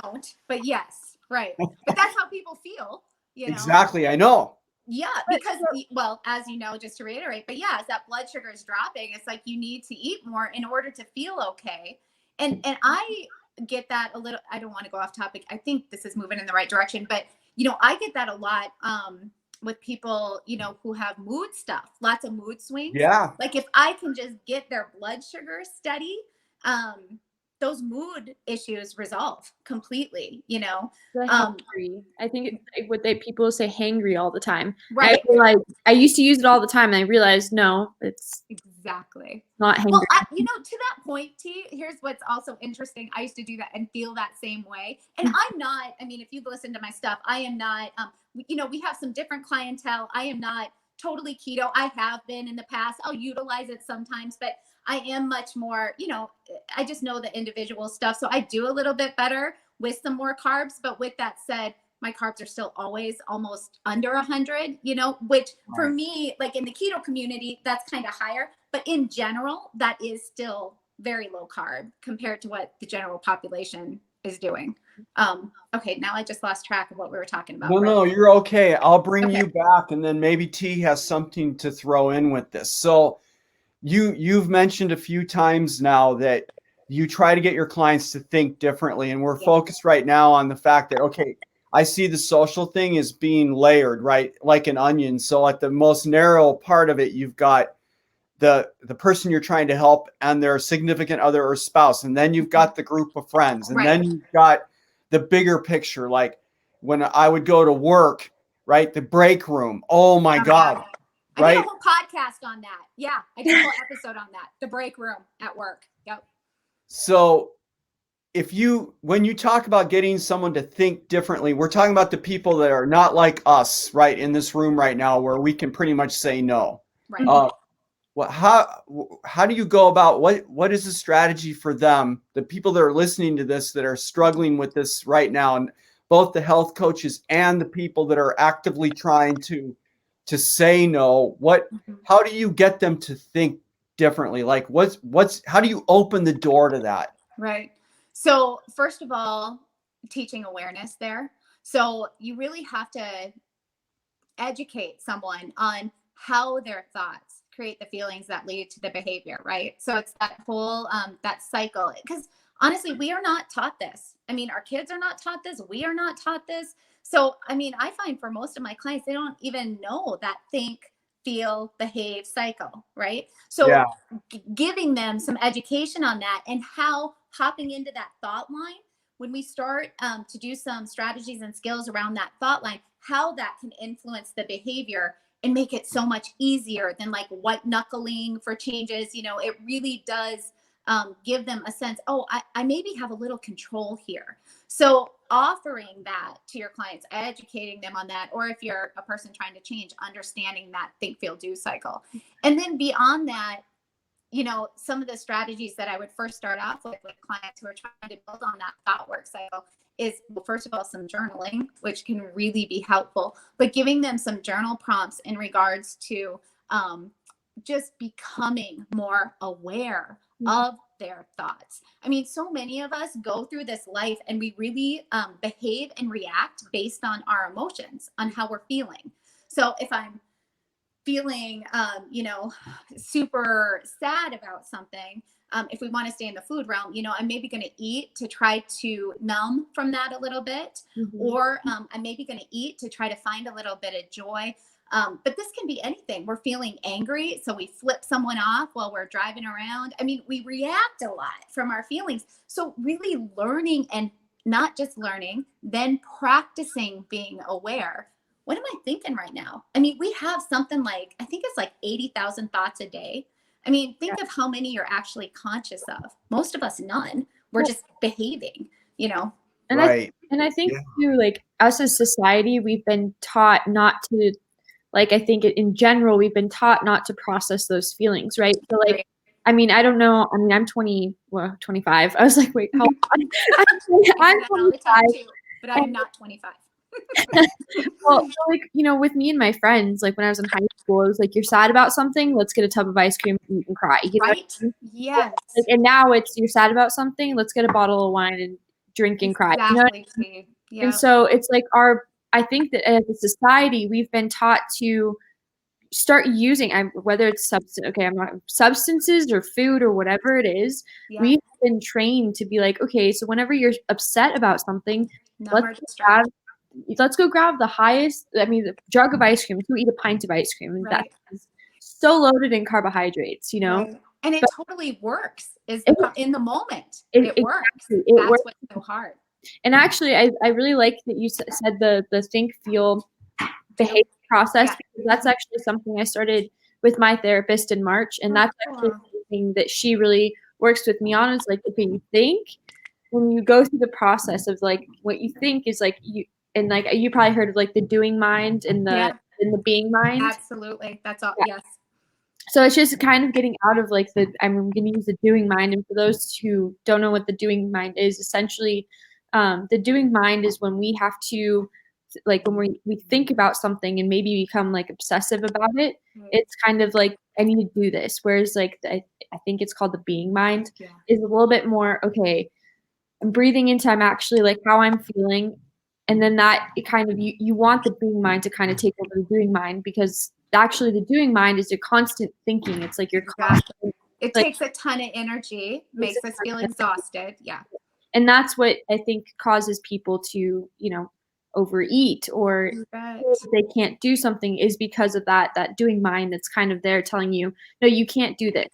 don't, but yes, right. But that's how people feel. Exactly. I know. Yeah, because, well, as you know, just to reiterate, but yeah, as that blood sugar is dropping, it's like you need to eat more in order to feel okay. And I get that a little, I don't want to go off topic. I think this is moving in the right direction, but, I get that a lot with people, who have mood stuff, lots of mood swings. Yeah. Like if I can just get their blood sugar steady, those mood issues resolve completely, I think what people say hangry all the time. Right. I feel like I used to use it all the time and I realized no, it's exactly not hangry. Well, to that point, T, here's what's also interesting. I used to do that and feel that same way. And I'm not, if you've listened to my stuff, I am not, we have some different clientele. I am not totally keto. I have been in the past. I'll utilize it sometimes, but I am much more, I just know the individual stuff. So I do a little bit better with some more carbs. But with that said, my carbs are still always almost under 100, which for me, like in the keto community, that's kind of higher. But in general, that is still very low carb compared to what the general population is doing. Okay, now I just lost track of what we were talking about. No, you're okay. I'll bring you back, and then maybe T has something to throw in with this. So you've mentioned a few times now that you try to get your clients to think differently. And we're focused right now on the fact that, okay, I see the social thing is being layered, right? Like an onion. So at the most narrow part of it, you've got the person you're trying to help and their significant other or spouse. And then you've got the group of friends. And then you've got the bigger picture. Like when I would go to work, right? The break room. Oh my God. I did a whole podcast on that. Yeah. I did a whole episode on that. The break room at work. Yep. So when you talk about getting someone to think differently, we're talking about the people that are not like us, right? In this room right now, where we can pretty much say no. Right. How do you go about what is the strategy for them, the people that are listening to this that are struggling with this right now, and both the health coaches and the people that are actively trying to say no? How do you get them to think differently? Like how do you open the door to that? Right. So first of all, teaching awareness there. So you really have to educate someone on how their thoughts create the feelings that lead to the behavior, right? So it's that whole that cycle, because honestly, we are not taught this. I mean, our kids are not taught this. We are not taught this. So I mean, I find for most of my clients, they don't even know that think, feel, behave cycle, right? So giving them some education on that and how hopping into that thought line, when we start to do some strategies and skills around that thought line, how that can influence the behavior and make it so much easier than like white knuckling for changes. You know, it really does give them a sense, oh, I maybe have a little control here. So offering that to your clients, educating them on that, or if you're a person trying to change, understanding that think, feel, do cycle. And then beyond that, you know, some of the strategies that I would first start off with clients who are trying to build on that thought work cycle is, well, first of all, some journaling, which can really be helpful, but giving them some journal prompts in regards to just becoming more aware of their thoughts. I mean, so many of us go through this life and we really behave and react based on our emotions, on how we're feeling. So if I'm feeling, you know, super sad about something, if we want to stay in the food realm, you know, I'm maybe going to eat to try to numb from that a little bit, or I'm maybe going to eat to try to find a little bit of joy. But this can be anything. We're feeling angry, so we flip someone off while we're driving around. I mean, we react a lot from our feelings. So really learning, and not just learning, then practicing being aware. What am I thinking right now? I mean, we have something like, I think it's like 80,000 thoughts a day. I mean, think of how many you're actually conscious of. Most of us, none. We're just behaving, you know? And I think too, like us as society, we've been taught not to, like, I think in general, we've been taught not to process those feelings, right? So like, I mean, I don't know. I mean, I'm 25. I was like, wait, how old? I'm 25. Too, but I'm not 25. Well, like, you know, with me and my friends, like when I was in high school, it was like, you're sad about something, let's get a tub of ice cream, eat and cry. You know right? I mean? Yes. Like, and now it's, you're sad about something, let's get a bottle of wine and drink and cry. You know what I mean? Yep. And so it's like I think that as a society, we've been taught to start using, whether it's substances or food or whatever it is, we've been trained to be like, okay, so whenever you're upset about something, let's go grab the highest, the jug of ice cream. So eat a pint of ice cream. And that's so loaded in carbohydrates, you know? Right. And it totally works in the moment. It works. That's what's so hard. And actually, I really like that you said the think, feel, behave process, because that's actually something I started with my therapist in March. And that's actually something that she really works with me on, is like, okay, you think, when you go through the process of like, what you think is like, and like you probably heard of like the doing mind and the being mind. Absolutely. That's all. Yes. So it's just kind of getting out of like I'm going to use the doing mind. And for those who don't know what the doing mind is, essentially, the doing mind is when we have to, like when we think about something and maybe become like obsessive about it. It's kind of like, I need to do this. Whereas like I think it's called the being mind is a little bit more, okay, I'm breathing into, I'm actually like how I'm feeling. And then that it kind of, you want the being mind to kind of take over the doing mind, because actually the doing mind is your constant thinking. It's like you're constantly It takes a ton of energy, makes us feel exhausted. Yeah. And that's what I think causes people to, overeat, or they can't do something, is because of that doing mind that's kind of there telling you, no, you can't do this.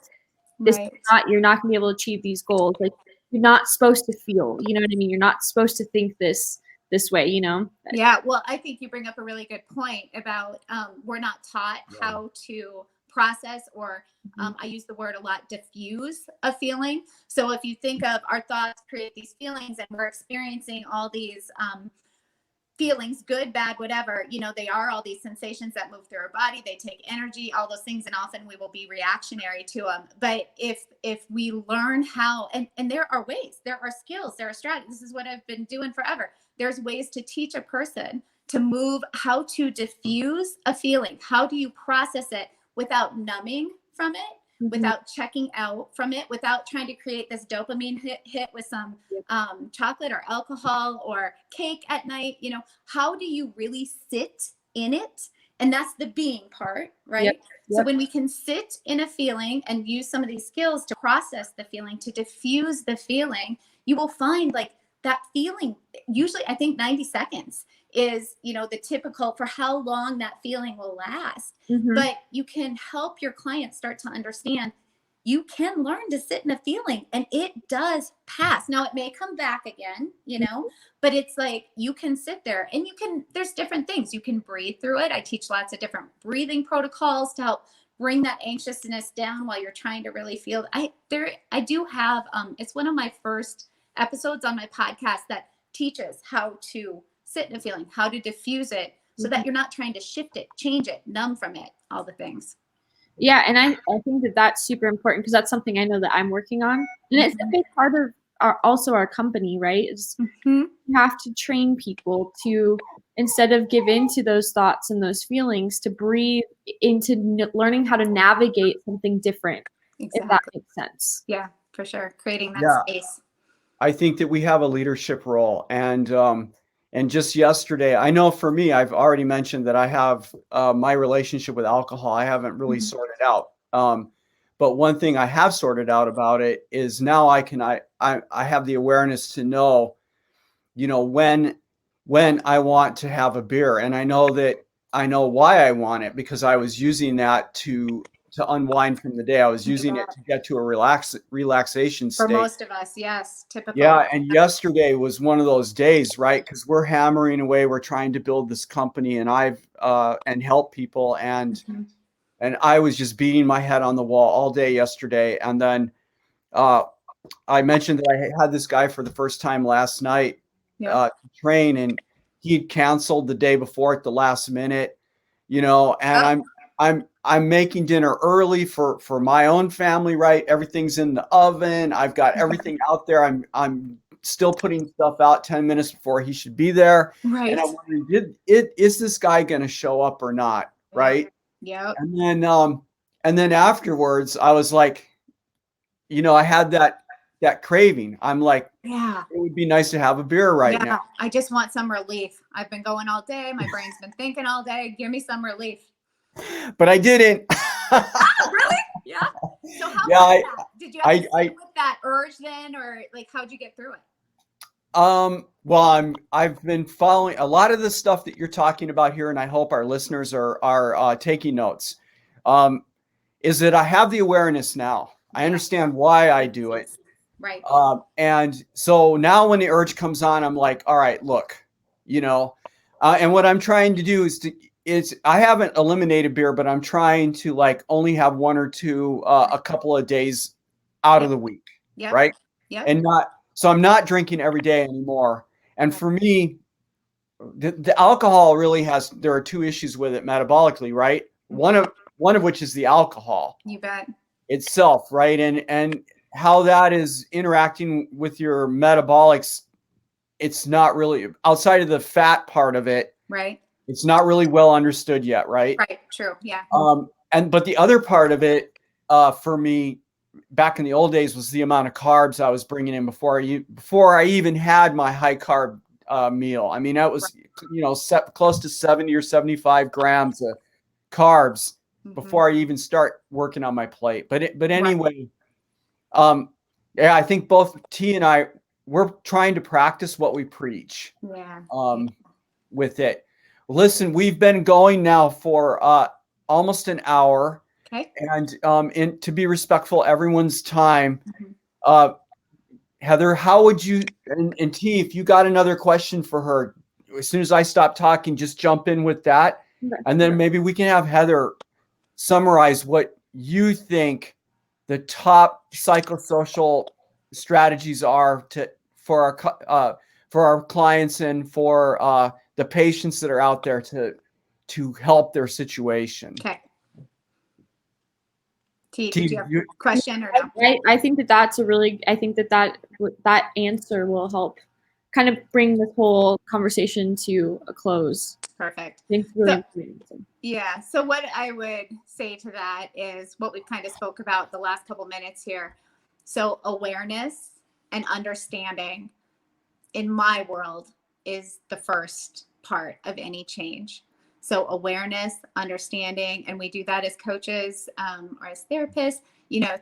You're not gonna be able to achieve these goals. Like, you're not supposed to feel, you know what I mean? You're not supposed to think this way, Yeah. Well, I think you bring up a really good point about we're not taught how to process, or I use the word a lot, diffuse a feeling. So if you think of our thoughts create these feelings, and we're experiencing all these feelings, good, bad, whatever, they are all these sensations that move through our body. They take energy, all those things, and often we will be reactionary to them. But if we learn how, and there are ways, there are skills, there are strategies. This is what I've been doing forever. There's ways to teach a person to move, how to diffuse a feeling. How do you process it without numbing from it, without checking out from it, without trying to create this dopamine hit with some chocolate or alcohol or cake at night? How do you really sit in it? And that's the being part, right? Yep. So when we can sit in a feeling and use some of these skills to process the feeling, to diffuse the feeling, you will find like that feeling, usually I think 90 seconds is, the typical for how long that feeling will last. But you can help your client start to understand you can learn to sit in a feeling, and it does pass. Now it may come back again, but it's like you can sit there, and there's different things. You can breathe through it. I teach lots of different breathing protocols to help bring that anxiousness down while you're trying to really feel. I do have, it's one of my first episodes on my podcast that teaches how to sit in a feeling, how to diffuse it, so that you're not trying to shift it, change it, numb from it, all the things. Yeah, and I think that's super important, because that's something I know that I'm working on. And it's a big part of our company, right? You have to train people to, instead of give in to those thoughts and those feelings, to breathe into learning how to navigate something different, if that makes sense. Yeah, for sure. Creating that space. I think that we have a leadership role. And just yesterday, I know for me, I've already mentioned that I have my relationship with alcohol. I haven't really sorted out. But one thing I have sorted out about it is now I have the awareness to know, when I want to have a beer. And I know why I want it, because I was using that to unwind from the day. I was using it to get to a relaxation state. For most of us, yes, typical. Yeah, and yesterday was one of those days, right? Because we're hammering away, we're trying to build this company, and and help people, and I was just beating my head on the wall all day yesterday. And then I mentioned that I had this guy for the first time last night to train, and he'd canceled the day before at the last minute, and I'm making dinner early for my own family, right? Everything's in the oven. I've got everything out there. I'm still putting stuff out 10 minutes before he should be there. Right. And I'm wondering, is this guy going to show up or not? Right. Yeah. And then afterwards, I was like, I had that craving. I'm like, yeah, it would be nice to have a beer right now. I just want some relief. I've been going all day. My brain's been thinking all day. Give me some relief. But I didn't. Really? Yeah. So how did you have to sit with that urge then, or like how'd you get through it? Well, I've been following a lot of the stuff that you're talking about here, and I hope our listeners are taking notes. Is that I have the awareness now. I understand why I do it. Right. And so now when the urge comes on, I'm like, all right, look, and what I'm trying to do is I haven't eliminated beer, but I'm trying to like only have one or two, a couple of days out of the week. Yeah. Right. Yeah. And so I'm not drinking every day anymore. And for me, the alcohol really there are two issues with it metabolically, right? One of which is the alcohol. You bet. Itself, right? And how that is interacting with your metabolics, it's not really, outside of the fat part of it, right? It's not really well understood yet, right? Right, true, yeah. But the other part of it, for me, back in the old days, was the amount of carbs I was bringing in before I even had my high carb meal. I mean, that was close to 70 or 75 grams of carbs before I even start working on my plate. But anyway, yeah, I think both T and I, we're trying to practice what we preach. Yeah. With it. Listen, we've been going now for almost an hour. Okay. And to be respectful everyone's time, Heather, how would you, and T, if you got another question for her, as soon as I stop talking, just jump in with that. Okay. And then maybe we can have Heather summarize what you think the top psychosocial strategies are for our clients and for the patients that are out there to help their situation. Okay. T, did you have a question or no? I think that answer will help kind of bring this whole conversation to a close. Perfect. Thanks, really important. Yeah. So what I would say to that is what we've kind of spoke about the last couple minutes here. So awareness and understanding in my world is the first part of any change. So awareness, understanding, and we do that as coaches or as therapists,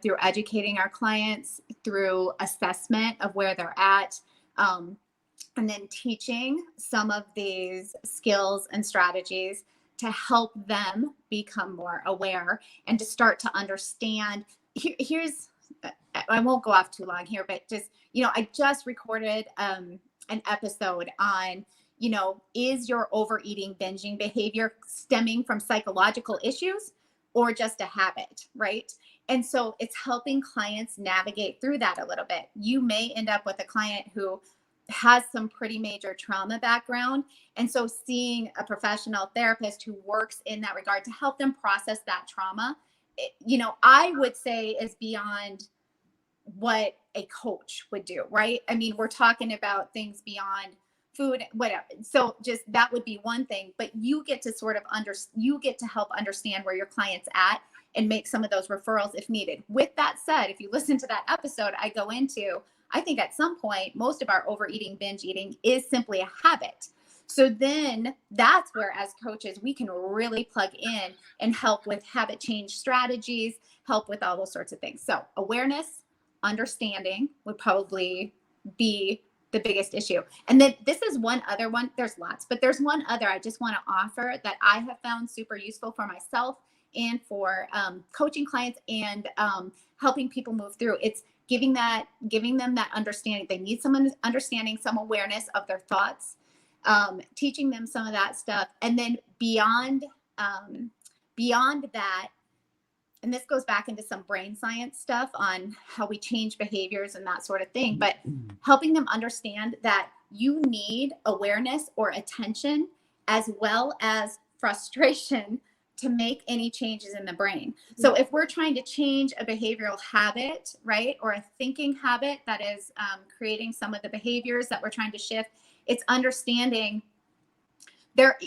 through educating our clients, through assessment of where they're at, and then teaching some of these skills and strategies to help them become more aware and to start to understand. Here's, I won't go off too long here, but just, I just recorded an episode on, is your overeating, binging behavior stemming from psychological issues or just a habit, right? And so it's helping clients navigate through that a little bit. You may end up with a client who has some pretty major trauma background. And so seeing a professional therapist who works in that regard to help them process that trauma, I would say is beyond what a coach would do, right? I mean, we're talking about things beyond food, whatever. So just that would be one thing, but you get to sort of you get to help understand where your client's at and make some of those referrals if needed. With that said, if you listen to that episode, I go into, I think at some point, most of our overeating, binge eating is simply a habit. So then that's where, as coaches, we can really plug in and help with habit change strategies, help with all those sorts of things. So awareness, understanding would probably be the biggest issue. And then this is one other one. There's lots, but there's one other I just want to offer that I have found super useful for myself and for coaching clients and helping people move through. It's giving them that understanding. They need some understanding, some awareness of their thoughts, teaching them some of that stuff. And then beyond that, and this goes back into some brain science stuff on how we change behaviors and that sort of thing, but helping them understand that you need awareness or attention as well as frustration to make any changes in the brain. So if we're trying to change a behavioral habit, right, or a thinking habit that is creating some of the behaviors that we're trying to shift, it's understanding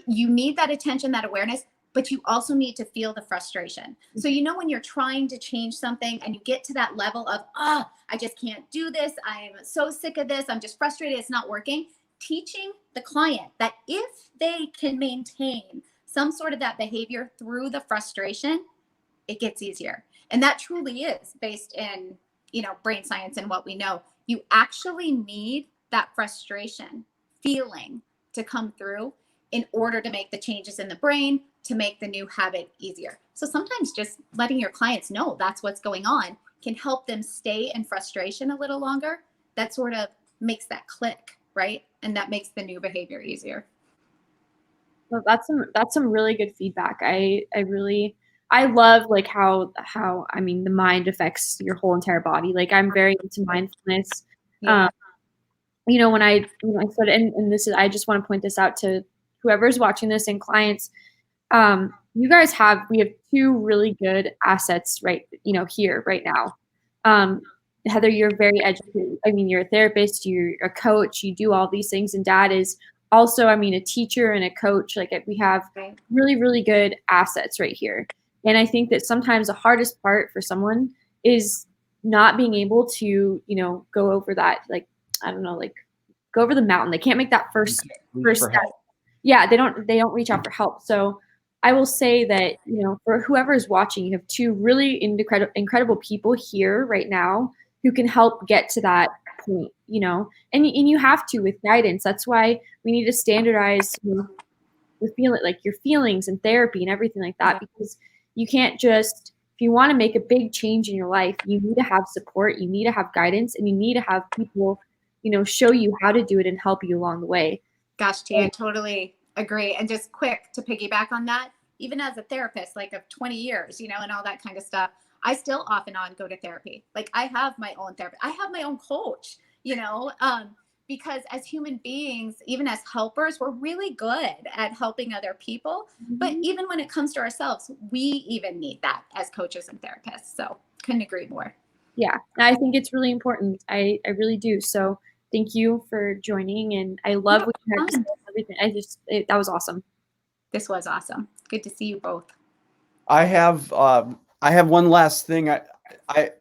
you need that attention, that awareness, but you also need to feel the frustration. So, when you're trying to change something and you get to that level of, I just can't do this. I'm so sick of this. I'm just frustrated. It's not working. Teaching the client that if they can maintain some sort of that behavior through the frustration, it gets easier. And that truly is based in, brain science and what we know. You actually need that frustration feeling to come through in order to make the changes in the brain, to make the new habit easier. So sometimes just letting your clients know that's what's going on can help them stay in frustration a little longer. That sort of makes that click, right? And that makes the new behavior easier. Well, that's some really good feedback. I love like how I mean the mind affects your whole entire body. Like I'm very into mindfulness. Yeah. When I started, and this is, I just want to point this out to whoever's watching this and clients. We have two really good assets right here right now. Heather, you're very educated. I mean, you're a therapist, you're a coach, you do all these things, and Dad is also, a teacher and a coach. Like we have really, really good assets right here. And I think that sometimes the hardest part for someone is not being able to, go over that, go over the mountain. They can't make that first step. Yeah, they don't reach out for help. So I will say that, for whoever is watching, you have two really incredible people here right now who can help get to that point, and you have to with guidance. That's why we need to standardize, your feelings and therapy and everything like that, because you can't just, if you want to make a big change in your life, you need to have support, you need to have guidance, and you need to have people, show you how to do it and help you along the way. Gosh, T, I totally agree. And just quick to piggyback on that, even as a therapist, like of 20 years, and all that kind of stuff, I still off and on go to therapy. Like I have my own therapist. I have my own coach, because as human beings, even as helpers, we're really good at helping other people. Mm-hmm. But even when it comes to ourselves, we even need that as coaches and therapists. So couldn't agree more. Yeah, I think it's really important. I really do. So thank you for joining, and I love what you had to say and everything. That was awesome. This was awesome. Good to see you both. I have one last thing.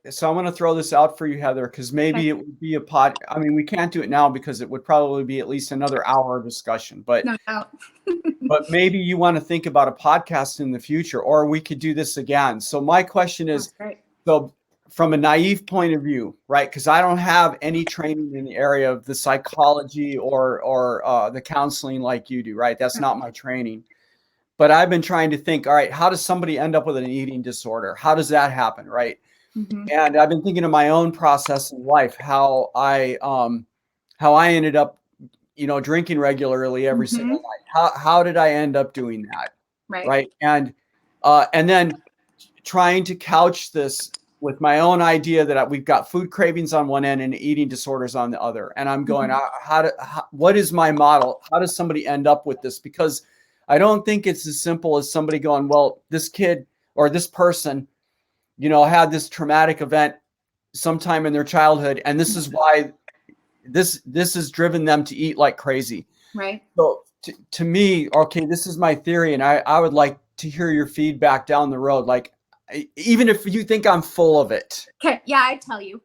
So I'm going to throw this out for you, Heather, because maybe it would be a pod. I mean, we can't do it now because it would probably be at least another hour of discussion. But no doubt. But maybe you want to think about a podcast in the future, or we could do this again. So my question is, so from a naive point of view, right? Because I don't have any training in the area of the psychology or the counseling like you do, right? That's not my training. But I've been trying to think, all right, how does somebody end up with an eating disorder? How does that happen, right? Mm-hmm. And I've been thinking of my own process in life, how I ended up, drinking regularly every mm-hmm. single night. How did I end up doing that? Right. And then trying to couch this with my own idea that we've got food cravings on one end and eating disorders on the other. And I'm going, mm-hmm. What is my model? How does somebody end up with this? Because I don't think it's as simple as somebody going, well, this kid or this person, had this traumatic event sometime in their childhood, and this is why this has driven them to eat like crazy. Right. So to me, okay, this is my theory, and I would like to hear your feedback down the road. Like, even if you think I'm full of it. Okay. Yeah, I tell you.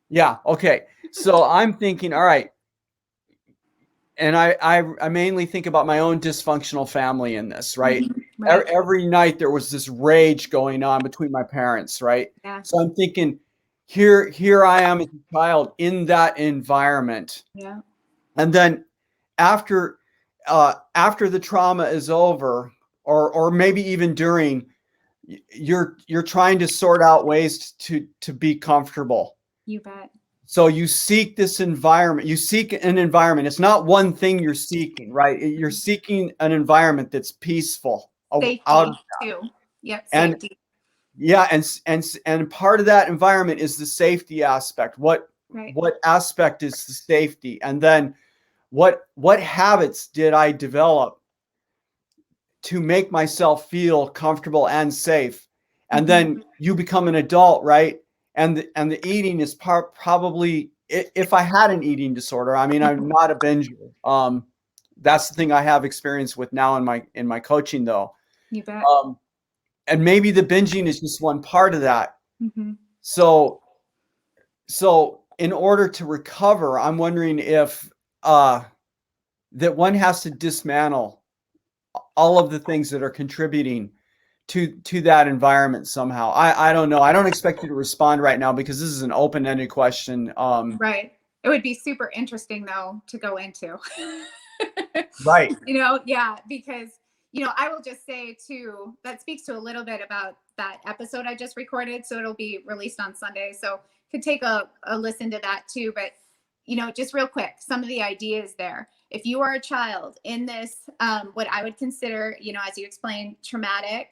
Yeah. Okay. So I'm thinking, all right. And I mainly think about my own dysfunctional family in this, right? Mm-hmm. Right. Every night there was this rage going on between my parents, right? Yeah. So I'm thinking, here I am as a child in that environment. Yeah. And then after the trauma is over, or maybe even during, you're trying to sort out ways to be comfortable. You bet. So you seek this environment. You seek an environment. It's not one thing you're seeking, right? You're seeking an environment that's peaceful. Safety too. Yep. Safety. And part of that environment is the safety aspect. What aspect is the safety? And then what habits did I develop to make myself feel comfortable and safe? And then you become an adult, right? And the eating is probably, if I had an eating disorder, I mean, I'm not a binger. That's the thing I have experience with now in my coaching, though. You bet. And maybe the binging is just one part of that. Mm-hmm. So in order to recover, I'm wondering if that one has to dismantle all of the things that are contributing to that environment somehow. I don't know. I don't expect you to respond right now because this is an open-ended question. Right. It would be super interesting though to go into. Right. Yeah, because I will just say too, that speaks to a little bit about that episode I just recorded. So it'll be released on Sunday. So could take a listen to that too. But just real quick, some of the ideas there. If you are a child in this, what I would consider, as you explained, traumatic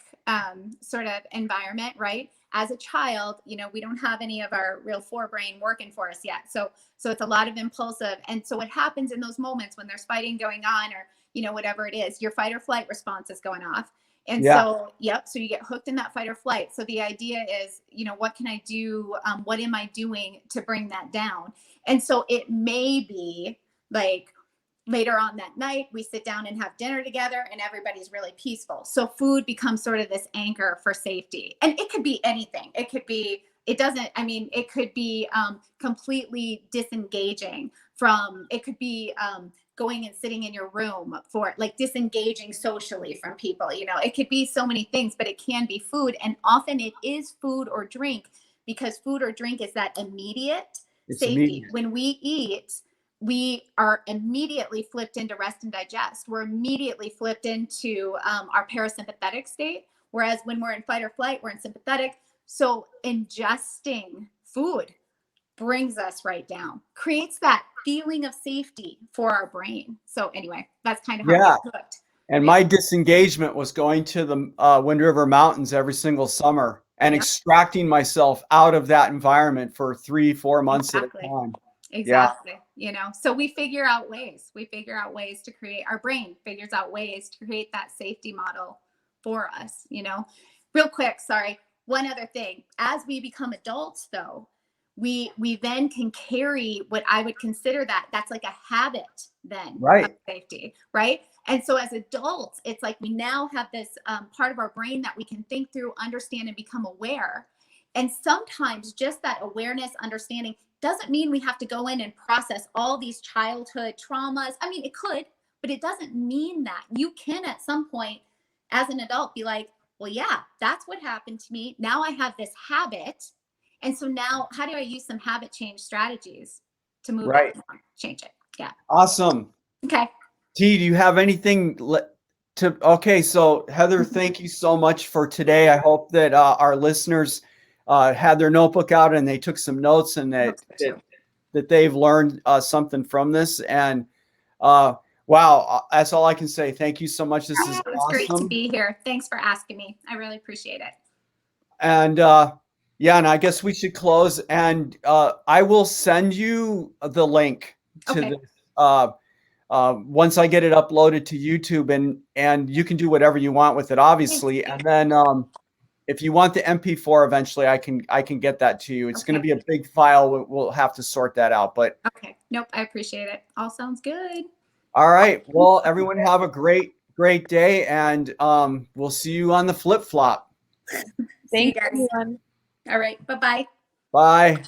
sort of environment, right? As a child, we don't have any of our real forebrain working for us yet. So it's a lot of impulsive. And so what happens in those moments when there's fighting going on or, whatever it is, your fight or flight response is going off. And so you get hooked in that fight or flight. So the idea is, what can I do? What am I doing to bring that down? And so it may be like, later on that night, we sit down and have dinner together and everybody's really peaceful. So food becomes sort of this anchor for safety. And it could be anything. It could be completely disengaging it could be going and sitting in your room for like disengaging socially from people. You know, it could be so many things, but it can be food. And often it is food or drink, because food or drink is that immediate safety. When we eat, we are immediately flipped into rest and digest. We're immediately flipped into our parasympathetic state. Whereas when we're in fight or flight, we're in sympathetic. So ingesting food brings us right down, creates that feeling of safety for our brain. So anyway, that's kind of how I get hooked. And my disengagement was going to the Wind River Mountains every single summer and extracting myself out of that environment for 3-4 months at a time. Exactly. You know, so we figure out ways to create, our brain figures out ways to create that safety model for us, you know. Real quick, sorry, one other thing. As we become adults though, we then can carry what I would consider that's like a habit then of safety, right? And so as adults, it's like we now have this part of our brain that we can think through, understand, and become aware. And sometimes just that awareness, understanding doesn't mean we have to go in and process all these childhood traumas. I mean, it could, but it doesn't mean that. You can at some point as an adult be like, well, yeah, that's what happened to me. Now I have this habit. And so now how do I use some habit change strategies to move that along, change it? Yeah. Awesome. Okay. T, do you have anything okay, so Heather, thank you so much for today. I hope that our listeners had their notebook out and they took some notes, and that they've learned something from this. And wow, that's all I can say. Thank you so much. This is awesome. It's great to be here. Thanks for asking me. I really appreciate it. And yeah, and I guess we should close. And I will send you the link to this once I get it uploaded to YouTube, and you can do whatever you want with it, obviously. And then if you want the MP4 eventually, I can get that to you. It's going to be a big file. We'll have to sort that out. But okay, nope, I appreciate it. All sounds good. All right. Well, everyone have a great day, and we'll see you on the flip flop. Thank you, everyone. All right. Bye-bye. Bye.